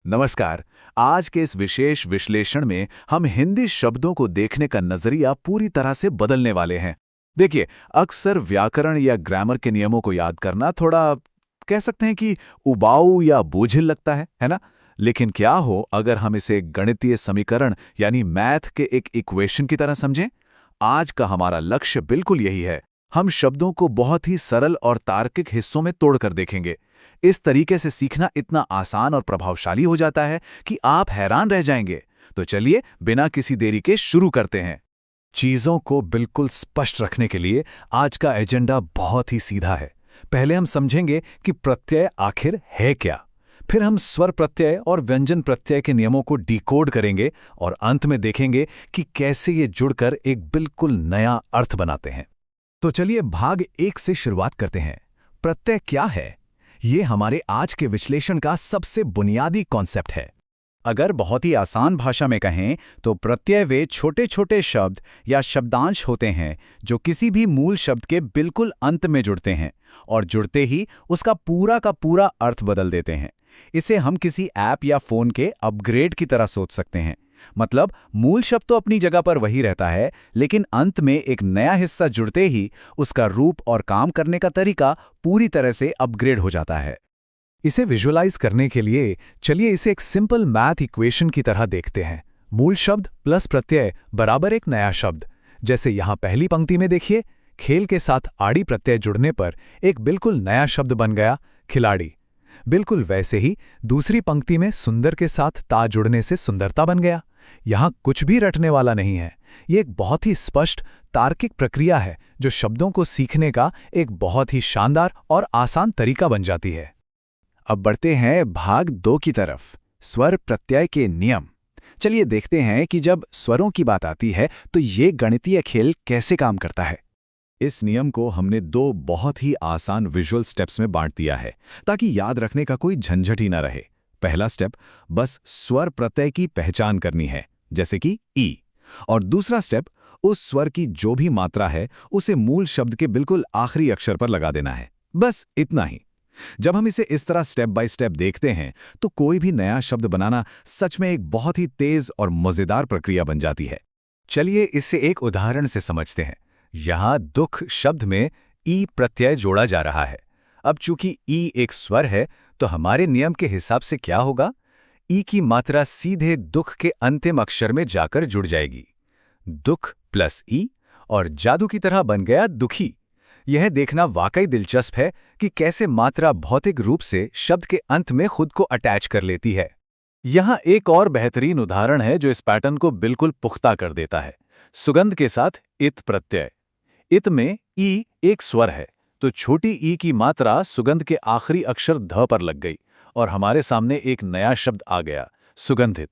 नमस्कार। आज के इस विशेष विश्लेषण में हम हिंदी शब्दों को देखने का नजरिया पूरी तरह से बदलने वाले हैं। देखिए, अक्सर व्याकरण या ग्रामर के नियमों को याद करना थोड़ा कह सकते हैं कि उबाऊ या बोझिल लगता है ना? लेकिन क्या हो अगर हम इसे गणितीय समीकरण यानी मैथ के एक इक्वेशन की तरह समझें? आज का हमारा लक्ष्य बिल्कुल यही है। हम शब्दों को बहुत ही सरल और तार्किक हिस्सों में तोड़कर देखेंगे। इस तरीके से सीखना इतना आसान और प्रभावशाली हो जाता है कि आप हैरान रह जाएंगे। तो चलिए बिना किसी देरी के शुरू करते हैं। चीजों को बिल्कुल स्पष्ट रखने के लिए आज का एजेंडा बहुत ही सीधा है। पहले हम समझेंगे कि प्रत्यय आखिर है क्या। फिर हम स्वर प्रत्यय और व्यंजन प्रत्यय के नियमों को डिकोड करेंगे और अंत में देखेंगे कि कैसे ये जुड़कर एक बिल्कुल नया अर्थ बनाते हैं। तो चलिए भाग 1 से शुरुआत करते हैं। प्रत्यय क्या है? ये हमारे आज के विश्लेषण का सबसे बुनियादी कॉन्सेप्ट है। अगर बहुत ही आसान भाषा में कहें तो प्रत्यय वे छोटे छोटे शब्द या शब्दांश होते हैं जो किसी भी मूल शब्द के बिल्कुल अंत में जुड़ते हैं और जुड़ते ही उसका पूरा का पूरा अर्थ बदल देते हैं। इसे हम किसी ऐप या फोन के अपग्रेड की तरह सोच सकते हैं। मतलब मूल शब्द तो अपनी जगह पर वही रहता है, लेकिन अंत में एक नया हिस्सा जुड़ते ही उसका रूप और काम करने का तरीका पूरी तरह से अपग्रेड हो जाता है। इसे विजुअलाइज करने के लिए चलिए इसे एक सिंपल मैथ इक्वेशन की तरह देखते हैं। मूल शब्द प्लस प्रत्यय बराबर एक नया शब्द। जैसे यहां पहली पंक्ति में देखिए, खेल के साथ आड़ी प्रत्यय जुड़ने पर एक बिल्कुल नया शब्द बन गया, खिलाड़ी। बिल्कुल वैसे ही दूसरी पंक्ति में सुंदर के साथ ता जुड़ने से सुंदरता बन गया। यहां कुछ भी रटने वाला नहीं है। ये एक बहुत ही स्पष्ट तार्किक प्रक्रिया है जो शब्दों को सीखने का एक बहुत ही शानदार और आसान तरीका बन जाती है। अब बढ़ते हैं भाग 2 की तरफ, स्वर प्रत्यय के नियम। चलिए देखते हैं कि जब स्वरों की बात आती है तो ये गणितीय खेल कैसे काम करता है। इस नियम को हमने 2 बहुत ही आसान विजुअल स्टेप्स में बांट दिया है ताकि याद रखने का कोई झंझट ही ना रहे। पहला स्टेप, बस स्वर प्रत्यय की पहचान करनी है, जैसे कि ई। और दूसरा स्टेप, उस स्वर की जो भी मात्रा है उसे मूल शब्द के बिल्कुल आखिरी अक्षर पर लगा देना है। बस इतना ही। जब हम इसे इस तरह स्टेप बाय स्टेप देखते हैं तो कोई भी नया शब्द बनाना सच में एक बहुत ही तेज और मजेदार प्रक्रिया बन जाती है। चलिए इसे एक उदाहरण से समझते हैं। यहां दुख शब्द में ई प्रत्यय जोड़ा जा रहा है। अब चूंकि ई एक स्वर है तो हमारे नियम के हिसाब से क्या होगा? ई की मात्रा सीधे दुख के अंतिम अक्षर में जाकर जुड़ जाएगी। दुख प्लस ई और जादू की तरह बन गया दुखी। यह देखना वाकई दिलचस्प है कि कैसे मात्रा भौतिक रूप से शब्द के अंत में खुद को अटैच कर लेती है। यहां एक और बेहतरीन उदाहरण है जो इस पैटर्न को बिल्कुल पुख्ता कर देता है। सुगंध के साथ इत प्रत्यय। इत में ई एक स्वर है तो छोटी ई की मात्रा सुगंध के आखिरी अक्षर ध पर लग गई और हमारे सामने एक नया शब्द आ गया, सुगंधित।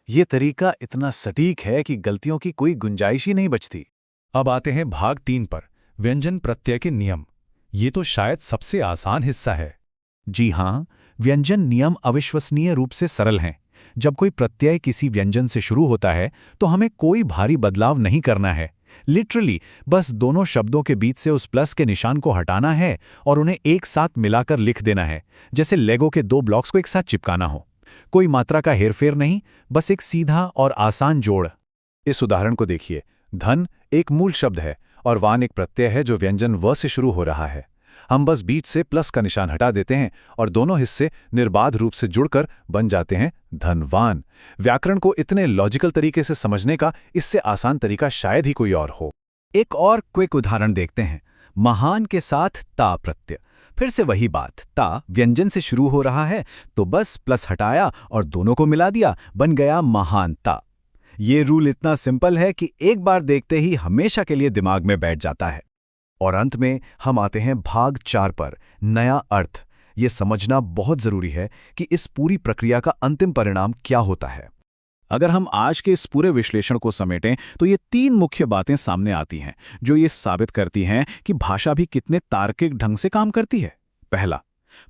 ये तरीका इतना सटीक है कि गलतियों की कोई गुंजाइश ही नहीं बचती। अब आते हैं भाग 3 पर, व्यंजन प्रत्यय के नियम। ये तो शायद सबसे आसान हिस्सा है। जी हां, व्यंजन नियम अविश्वसनीय रूप से सरल हैं। जब कोई प्रत्यय किसी व्यंजन से शुरू होता है तो हमें कोई भारी बदलाव नहीं करना है। लिटरली बस दोनों शब्दों के बीच से उस प्लस के निशान को हटाना है और उन्हें एक साथ मिलाकर लिख देना है, जैसे लेगो के 2 ब्लॉक्स को एक साथ चिपकाना हो। कोई मात्रा का हेरफेर नहीं, बस एक सीधा और आसान जोड़। इस उदाहरण को देखिए। धन एक मूल शब्द है और वान एक प्रत्यय है जो व्यंजन व से शुरू हो रहा है। हम बस बीच से प्लस का निशान हटा देते हैं और दोनों हिस्से निर्बाध रूप से जुड़कर बन जाते हैं धनवान। व्याकरण को इतने लॉजिकल तरीके से समझने का इससे आसान तरीका शायद ही कोई और हो। एक और क्विक उदाहरण देखते हैं। महान के साथ ता प्रत्यय। फिर से वही बात, ता व्यंजन से शुरू हो रहा है तो बस प्लस हटाया और दोनों को मिला दिया, बन गया महानता। ये रूल इतना सिंपल है कि एक बार देखते ही हमेशा के लिए दिमाग में बैठ जाता है। और अंत में हम आते हैं भाग 4 पर, नया अर्थ। ये समझना बहुत जरूरी है कि इस पूरी प्रक्रिया का अंतिम परिणाम क्या होता है। अगर हम आज के इस पूरे विश्लेषण को समेटें तो ये 3 मुख्य बातें सामने आती हैं जो ये साबित करती हैं कि भाषा भी कितने तार्किक ढंग से काम करती है। पहला,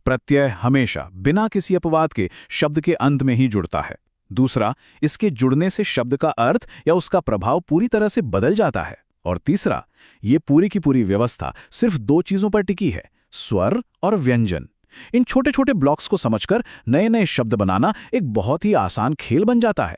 प्रत्यय हमेशा बिना किसी अपवाद के शब्द के अंत में ही जुड़ता है। दूसरा, इसके जुड़ने से शब्द का अर्थ या उसका प्रभाव पूरी तरह से बदल जाता है। और तीसरा, ये पूरी की पूरी व्यवस्था सिर्फ 2 चीजों पर टिकी है, स्वर और व्यंजन। इन छोटे छोटे ब्लॉक्स को समझकर नए नए शब्द बनाना एक बहुत ही आसान खेल बन जाता है।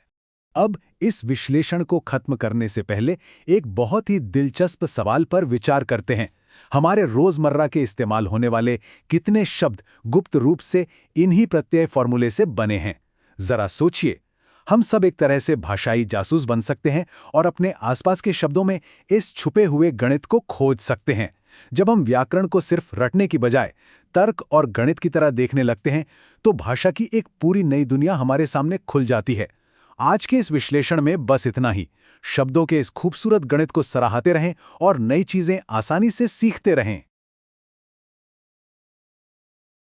अब इस विश्लेषण को खत्म करने से पहले एक बहुत ही दिलचस्प सवाल पर विचार करते हैं। हमारे रोजमर्रा के इस्तेमाल होने वाले कितने शब्द गुप्त रूप से इन्हीं प्रत्यय फॉर्मूले से बने हैं? जरा सोचिए। हम सब एक तरह से भाषाई जासूस बन सकते हैं और अपने आसपास के शब्दों में इस छुपे हुए गणित को खोज सकते हैं। जब हम व्याकरण को सिर्फ रटने की बजाय तर्क और गणित की तरह देखने लगते हैं, तो भाषा की एक पूरी नई दुनिया हमारे सामने खुल जाती है। आज के इस विश्लेषण में बस इतना ही। शब्दों के इस खूबसूरत गणित को सराहते रहें और नई चीजें आसानी से सीखते रहें।